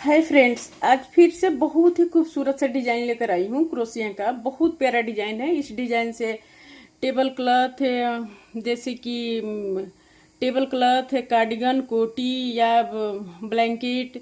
Hi friends, आज फिर से बहुत ही खूबसूरत सा डिजाइन लेकर आई हूँ। क्रोशिया का बहुत प्यारा डिजाइन है। इस डिजाइन से टेबल क्लॉथ है, जैसे कि टेबल क्लॉथ है, कार्डिगन, कोटी या ब्लैंकेट,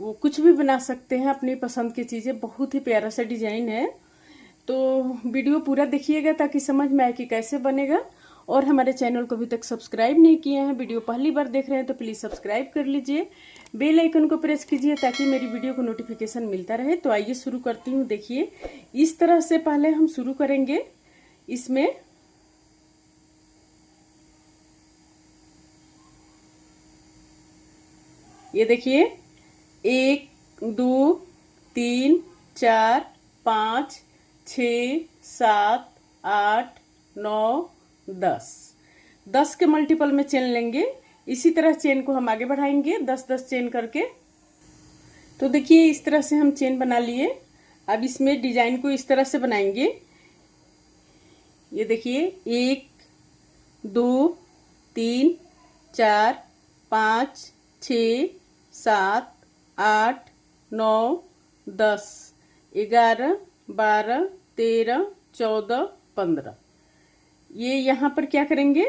वो कुछ भी बना सकते हैं अपनी पसंद की चीज़ें। बहुत ही प्यारा सा डिजाइन है। तो वीडियो पूरा देखिएगा ताकि समझ में आए कि कैसे बनेगा। और हमारे चैनल को अभी तक सब्सक्राइब नहीं किए हैं, वीडियो पहली बार देख रहे हैं तो प्लीज़ सब्सक्राइब कर लीजिए, बेल आइकन को प्रेस कीजिए ताकि मेरी वीडियो को नोटिफिकेशन मिलता रहे। तो आइए शुरू करती हूँ। देखिए, इस तरह से पहले हम शुरू करेंगे। इसमें ये देखिए, 1 2 3 4 5 6 7 8 9 10। 10 के मल्टीपल में चेन लेंगे। इसी तरह चेन को हम आगे बढ़ाएंगे 10-10 चेन करके। तो देखिए, इस तरह से हम चेन बना लिए। अब इसमें डिजाइन को इस तरह से बनाएंगे। ये देखिए, 1 2 3 4 5 6 7 8 9 10 11 12 13 14 15। ये यहाँ पर क्या करेंगे,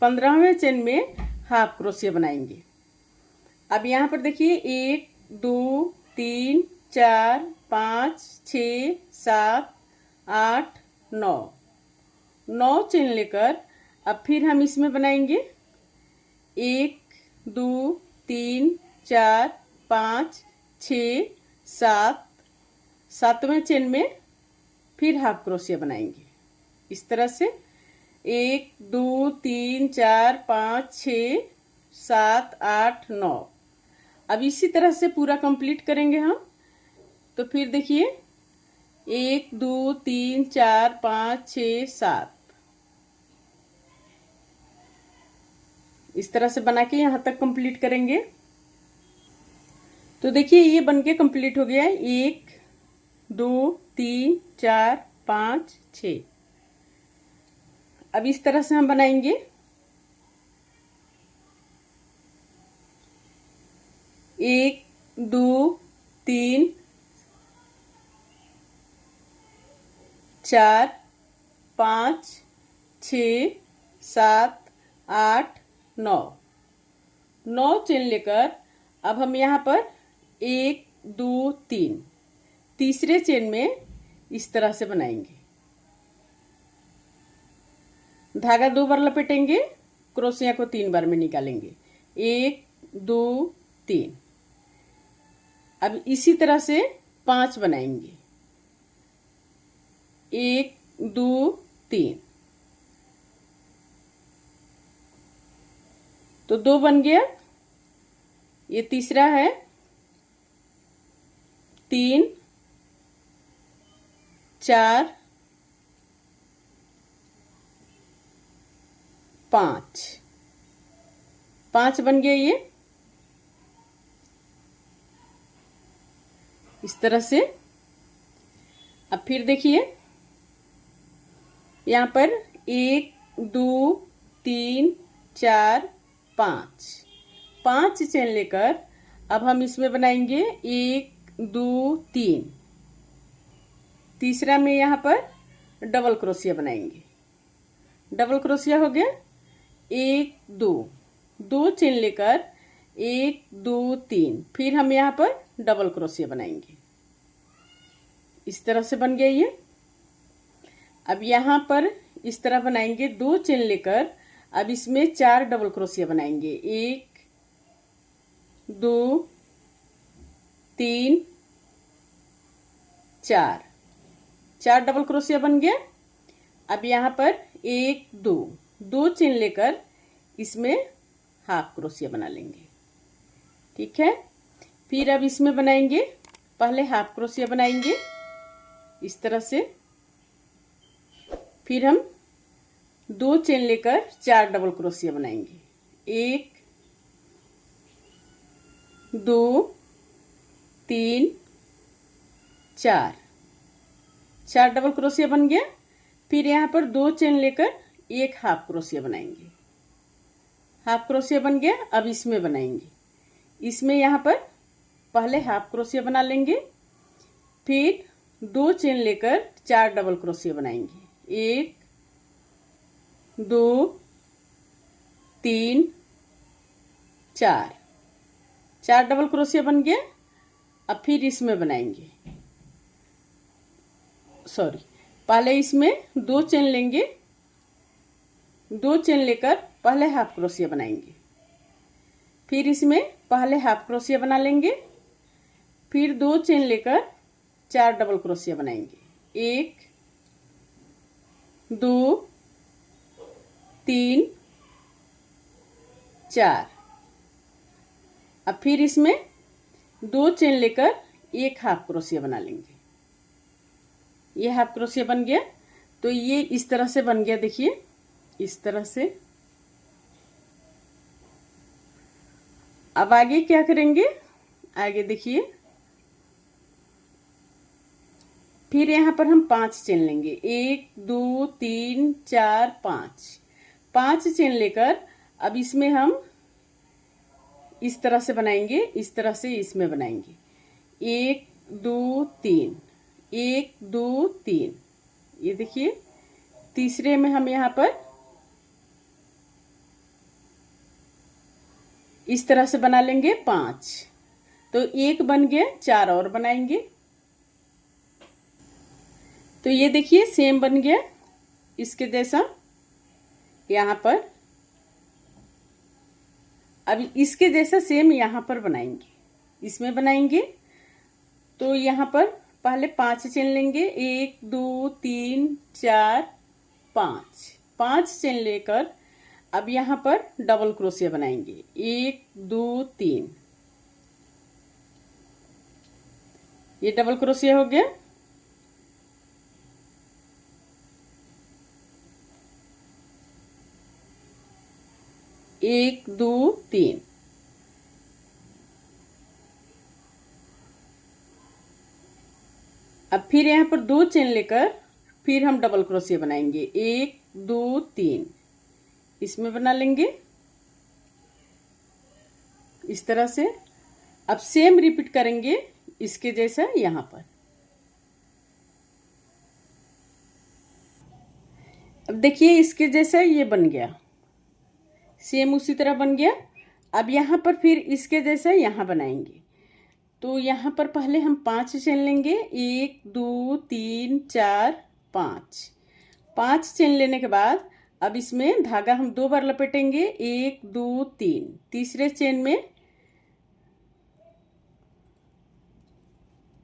15वें चेन में हाफ क्रोशिया बनाएंगे। अब यहाँ पर देखिए, 1 2 3 4 5 6 7 8 9 9 चेन लेकर अब फिर हम इसमें बनाएंगे 1 2 3 4 5 6 7। 7वें चेन में फिर हाफ क्रोशिया बनाएंगे। इस तरह से 1 2 3 4 5 6 7 8 9। अब इसी तरह से पूरा कंप्लीट करेंगे हम। तो फिर देखिए, 1 2 3 4 5 6 7 इस तरह से बना के यहाँ तक कंप्लीट करेंगे। तो देखिए, ये बनके कंप्लीट हो गया है। 1 2 3 4 5 6। अब इस तरह से हम बनाएंगे। 1 2 3 4 5 6 7 8 9 9 चेन लेकर अब हम यहाँ पर 1 2 3 तीसरे चेन में इस तरह से बनाएंगे। धागा 2 बार लपेटेंगे, क्रोशिया को 3 बार में निकालेंगे। 1 2 3। अब इसी तरह से 5 बनाएंगे। 1 2 3। तो 2 बन गया। ये तीसरा है। 3 4 5 5 बन गया ये। इस तरह से अब फिर देखिए, यहाँ पर 1 2 3 4 5 5 चेन लेकर अब हम इसमें बनाएंगे 1 2 3। तीसरा में यहाँ पर डबल क्रोशिया बनाएंगे। डबल क्रोशिया हो गया। 1 2 2 चेन लेकर 1 2 3। फिर हम यहाँ पर डबल क्रोशिया बनाएंगे। इस तरह से बन गया ये। अब यहाँ पर इस तरह बनाएंगे। 2 चेन लेकर अब इसमें 4 डबल क्रोशिया बनाएंगे। 1 2 3 4 4 डबल क्रोशिया बन गया। अब यहाँ पर 1 2 2 चेन लेकर इसमें हाफ क्रोशिया बना लेंगे। ठीक है। फिर अब इसमें बनाएंगे, पहले हाफ क्रोशिया बनाएंगे इस तरह से। फिर हम 2 चेन लेकर 4 डबल क्रोशिया बनाएंगे। 1 2 3 4 4 डबल क्रोशिया बन गया। फिर यहाँ पर 2 चेन लेकर एक हाफ क्रोशिया बनाएंगे। हाफ क्रोशिया बन गया। अब इसमें बनाएंगे, इसमें यहाँ पर पहले हाफ क्रोशिया बना लेंगे, फिर 2 चेन लेकर 4 डबल क्रोशिया बनाएंगे। 1 2 3 4, 4 डबल क्रोशिया बन गया। अब फिर इसमें बनाएंगे, सॉरी, पहले इसमें 2 चेन लेंगे, 2 चेन लेकर पहले हाफ क्रोशिया बनाएंगे, फिर इसमें पहले हाफ क्रोशिया बना लेंगे, फिर 2 चेन लेकर 4 डबल क्रोशिया बनाएंगे। 1 2 3 4। अब फिर इसमें 2 चेन लेकर एक हाफ क्रोशिया बना लेंगे। ये हाफ क्रोशिया बन गया। तो ये इस तरह से बन गया, देखिए इस तरह से। अब आगे क्या करेंगे, आगे देखिए, फिर यहाँ पर हम 5 चेन लेंगे। 1 2 3 4 5, 5 चेन लेकर अब इसमें हम इस तरह से बनाएंगे, इस तरह से इसमें बनाएंगे। 1 2 3, 1 2 3। ये देखिए, तीसरे में हम यहाँ पर इस तरह से बना लेंगे 5। तो 1 बन गया, 4 और बनाएंगे। तो ये देखिए सेम बन गया इसके जैसा। यहाँ पर अब इसके जैसा सेम यहाँ पर बनाएंगे, इसमें बनाएंगे। तो यहाँ पर पहले 5 चेन लेंगे। 1 2 3 4 5, 5 चेन लेकर अब यहाँ पर डबल क्रोशिया बनाएंगे। 1 2 3, ये डबल क्रोशिया हो गया। एक दो तीन, अब फिर यहाँ पर 2 चेन लेकर फिर हम डबल क्रोशिया बनाएंगे। 1 2 3, इसमें बना लेंगे इस तरह से। अब सेम रिपीट करेंगे इसके जैसा यहाँ पर। अब देखिए इसके जैसा ये बन गया, सेम उसी तरह बन गया। अब यहाँ पर फिर इसके जैसा यहाँ बनाएंगे। तो यहाँ पर पहले हम 5 चेन लेंगे। 1 2 3 4 5, 5 चेन लेने के बाद अब इसमें धागा हम 2 बार लपेटेंगे। 1 2 3, तीसरे चेन में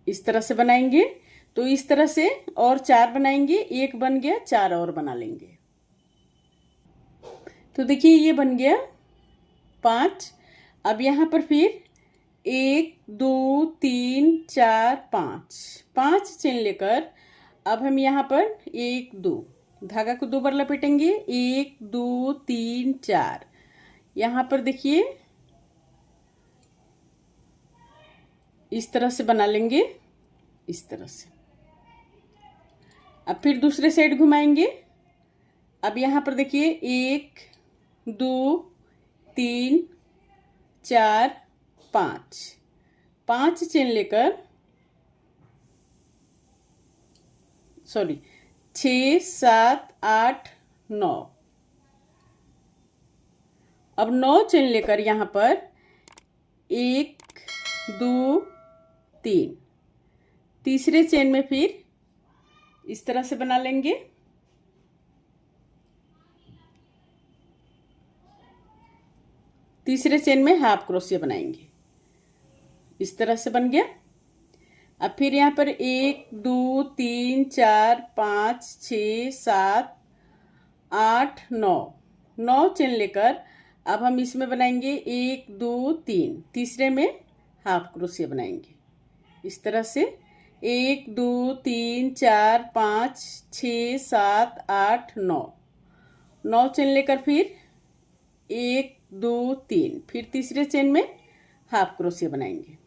इस तरह से बनाएंगे। तो इस तरह से और 4 बनाएंगे। 1 बन गया, 4 और बना लेंगे। तो देखिए ये बन गया 5। अब यहाँ पर फिर 1 2 3 4 5, 5 चेन लेकर अब हम यहाँ पर 1 2, धागा को 2 बार लपेटेंगे। 1 2 3 4, यहाँ पर देखिए इस तरह से बना लेंगे, इस तरह से। अब फिर दूसरे साइड घुमाएंगे। अब यहाँ पर देखिए 1 2 3 4 5, 5 चेन लेकर, सॉरी 6 7 8 9, अब 9 चेन लेकर यहाँ पर 1 2 3, तीसरे चेन में फिर इस तरह से बना लेंगे। तीसरे चेन में हाफ क्रोशिया बनाएंगे, इस तरह से बन गया। अब फिर यहाँ पर 1 2 3 4 5 6 7 8 9, 9 चेन लेकर अब हम इसमें बनाएंगे 1 2 3, तीसरे में हाफ क्रोशिया बनाएंगे इस तरह से। 1 2 3 4 5 6 7 8 9, 9 चेन लेकर फिर 1 2 3, फिर तीसरे चेन में हाफ क्रोशिया बनाएंगे।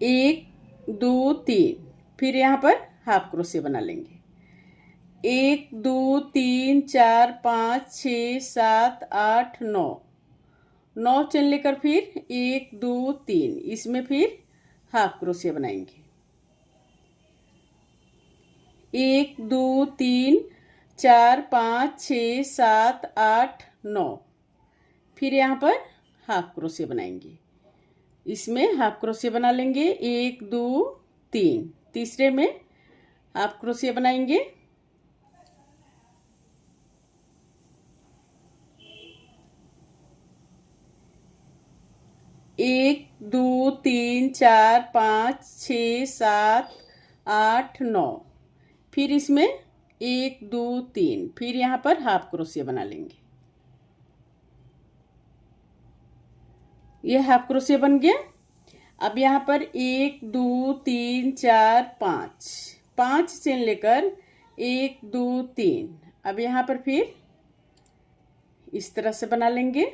1 2 3, फिर यहाँ पर हाफ क्रोशिया बना लेंगे। 1 2 3 4 5 6 7 8 9, 9 चेन लेकर फिर 1 2 3, इसमें फिर हाफ क्रोशिया बनाएंगे। 1 2 3 4 5 6 7 8 9, फिर यहाँ पर हाफ क्रोशिया बनाएंगे। इसमें हाफ क्रोशिया बना लेंगे 1 2 3, तीसरे में हाफ क्रोशिया बनाएंगे। 1 2 3 4 5 6 7 8 9, फिर इसमें 1 2 3, फिर यहाँ पर हाफ क्रोशिया बना लेंगे। ये हाफ क्रोशिया बन गया। अब यहाँ पर 1 2 3 4 5, 5 चेन लेकर 1 2 3, अब यहाँ पर फिर इस तरह से बना लेंगे,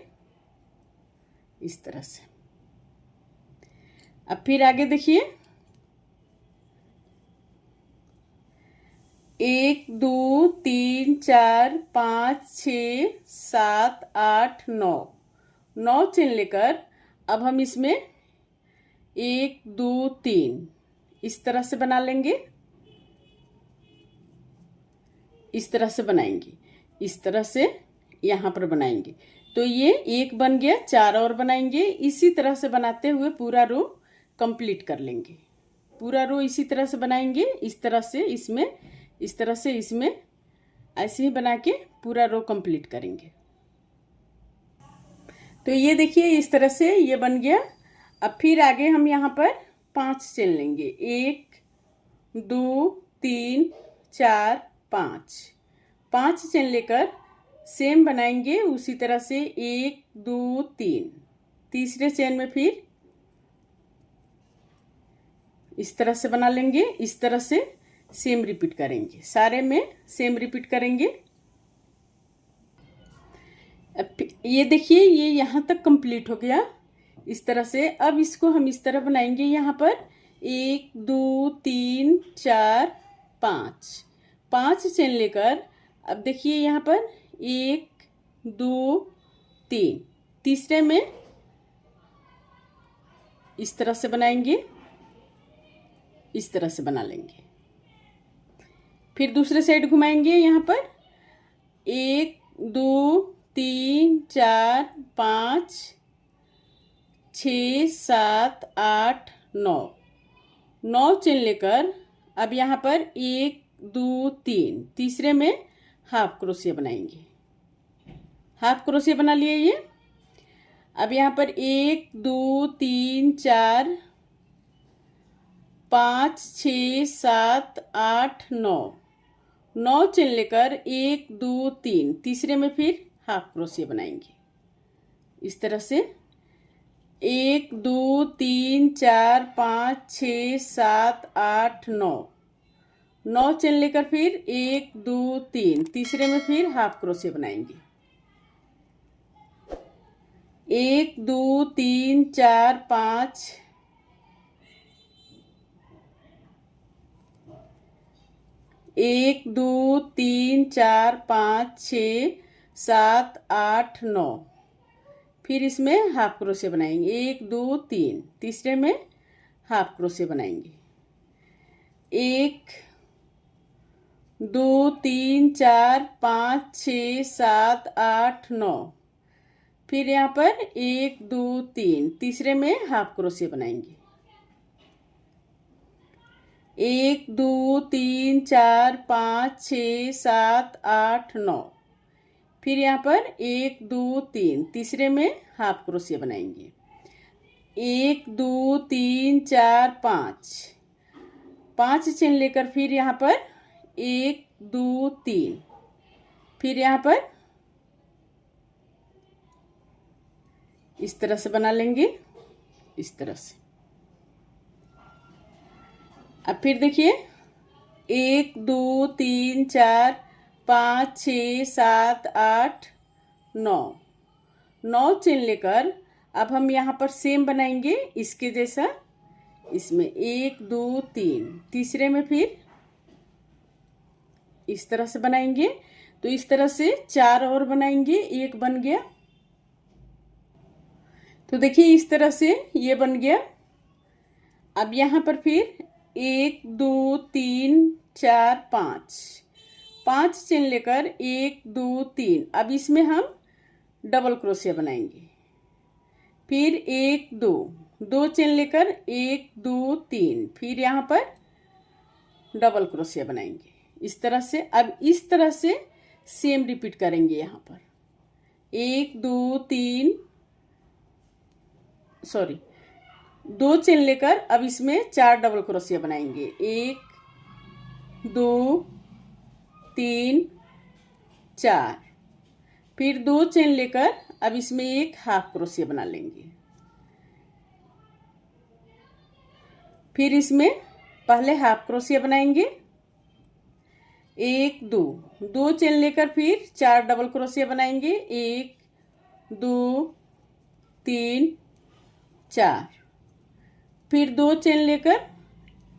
इस तरह से। अब फिर आगे देखिए, 1 2 3 4 5 6 7 8 9, 9 चेन लेकर अब हम इसमें 1 2 3 इस तरह से बना लेंगे, इस तरह से बनाएंगे, इस तरह से यहाँ पर बनाएंगे। तो ये एक बन गया, 4 और बनाएंगे। इसी तरह से बनाते हुए पूरा रो कंप्लीट कर लेंगे। पूरा रो इसी तरह से बनाएंगे, इस तरह से इसमें, इस तरह से इसमें, ऐसे ही बना के पूरा रो कंप्लीट करेंगे। तो ये देखिए इस तरह से ये बन गया। अब फिर आगे हम यहाँ पर 5 चेन लेंगे, 1 2 3 4 5, 5 चेन लेकर सेम बनाएंगे उसी तरह से 1 2 3, तीसरे चेन में फिर इस तरह से बना लेंगे, इस तरह से सेम रिपीट करेंगे, सारे में सेम रिपीट करेंगे। ये देखिए ये यहाँ तक कंप्लीट हो गया इस तरह से। अब इसको हम इस तरह बनाएंगे, यहाँ पर 1 2 3 4 5, 5 चेन लेकर अब देखिए यहाँ पर 1 2 3, तीसरे में इस तरह से बनाएंगे, इस तरह से बना लेंगे। फिर दूसरे साइड घुमाएंगे, यहाँ पर 1 2 3 4 5 6 7 8 9, 9 चेन लेकर अब यहाँ पर 1 2 3, तीसरे में हाफ क्रोशिया बनाएंगे। हाफ क्रोशिया बना लिए ये। अब यहाँ पर 1 2 3 4 5 6 7 8 9, 9 चेन लेकर 1 2 3, तीसरे में फिर हाफ क्रोशिया बनाएंगे इस तरह से। 1 2 3 4 5 6 7 8 9, 9 चेन लेकर फिर 1 2 3, तीसरे में फिर हाफ क्रोशिया बनाएंगे। 1 2 3 4 5, 1 2 3 4 5 6 7 8 9, फिर इसमें हाफ क्रोशिया बनाएंगे। 1 2 3, तीसरे में हाफ क्रोशिया बनाएंगे। 1 2 3 4 5 6 7 8 9, फिर यहाँ पर 1 2 3, तीसरे में हाफ क्रोशिया बनाएंगे। 1 2 3 4 5 6 7 8 9, फिर यहाँ पर 1 2 3, तीसरे में हाफ क्रोशिया बनाएंगे। 1 2 3 4 5, 5 चेन लेकर फिर यहाँ पर 1 2 3, फिर यहाँ पर इस तरह से बना लेंगे, इस तरह से। अब फिर देखिए 1 2 3 4 5 6 7 8 9, 9 चेन लेकर अब हम यहाँ पर सेम बनाएंगे इसके जैसा। इसमें 1 2 3, तीसरे में फिर इस तरह से बनाएंगे। तो इस तरह से 4 और बनाएंगे, एक बन गया। तो देखिए इस तरह से ये बन गया। अब यहाँ पर फिर 1 2 3 4 5 चेन लेकर 1 2 3, अब इसमें हम डबल क्रोशिया बनाएंगे। फिर 1 2 चेन लेकर 1 2 3, फिर यहाँ पर डबल क्रोशिया बनाएंगे इस तरह से। अब इस तरह से सेम रिपीट करेंगे। यहाँ पर 1 2 3 2 चेन लेकर अब इसमें 4 डबल क्रोशिया बनाएंगे। 1 2 3 4, फिर 2 चेन लेकर अब इसमें एक हाफ क्रोशिया बना लेंगे। फिर इसमें पहले हाफ क्रोशिया बनाएंगे। 1 2 चेन लेकर फिर 4 डबल क्रोशिया बनाएंगे। 1 2 3 4, फिर 2 चेन लेकर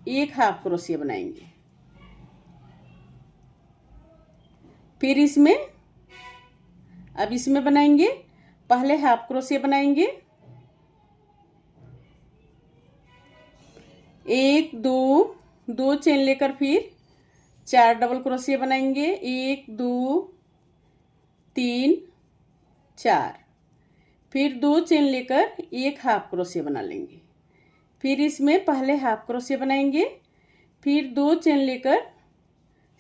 एक हाफ क्रोशिया बनाएंगे। फिर इसमें अब इसमें बनाएंगे, पहले हाफ क्रोशिया बनाएंगे। 1 2 चेन लेकर फिर 4 डबल क्रोशिया बनाएंगे। 1 2 3 4, फिर 2 चेन लेकर एक हाफ क्रोशिया बना लेंगे। फिर इसमें पहले हाफ क्रोशिया बनाएंगे, फिर 2 चेन लेकर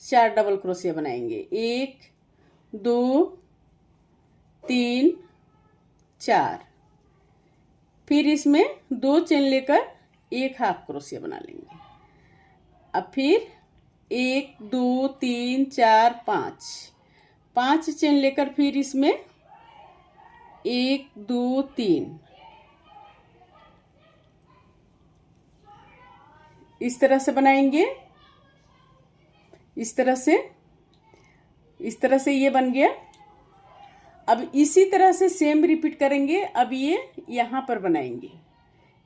4 डबल क्रोशिया बनाएंगे। 1 2 3 4, फिर इसमें 2 चेन लेकर एक हाफ क्रोशिया बना लेंगे। अब फिर 1 2 3 4 5 चेन लेकर फिर इसमें 1 2 3 इस तरह से बनाएंगे। इस तरह से ये बन गया। अब इसी तरह से सेम रिपीट करेंगे। अब ये यहाँ पर बनाएंगे,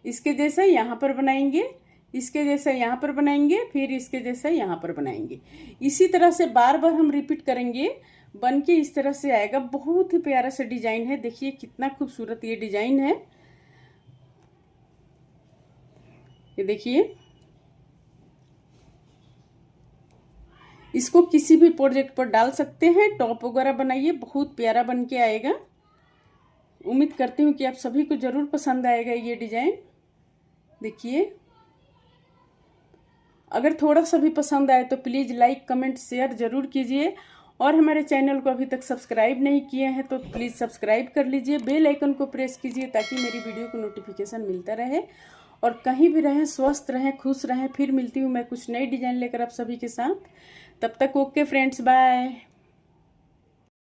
इसके जैसा यहाँ पर बनाएंगे, इसके जैसा यहाँ पर बनाएंगे, फिर इसके जैसा यहाँ पर बनाएंगे। इसी तरह से बार बार हम रिपीट करेंगे, बन के इस तरह से आएगा। बहुत ही प्यारा सा डिजाइन है। देखिए कितना खूबसूरत ये डिजाइन है। ये देखिए, इसको किसी भी प्रोजेक्ट पर डाल सकते हैं, टॉप वगैरह बनाइए, बहुत प्यारा बन के आएगा। उम्मीद करती हूँ कि आप सभी को जरूर पसंद आएगा ये डिजाइन। देखिए, अगर थोड़ा सा भी पसंद आए तो प्लीज़ लाइक कमेंट शेयर जरूर कीजिए। और हमारे चैनल को अभी तक सब्सक्राइब नहीं किए हैं तो प्लीज़ सब्सक्राइब कर लीजिए, बेल आइकन को प्रेस कीजिए ताकि मेरी वीडियो को नोटिफिकेशन मिलता रहे। और कहीं भी रहें, स्वस्थ रहें, खुश रहें। फिर मिलती हूँ मैं कुछ नई डिजाइन लेकर आप सभी के साथ। तब तक ओके फ्रेंड्स, बाय।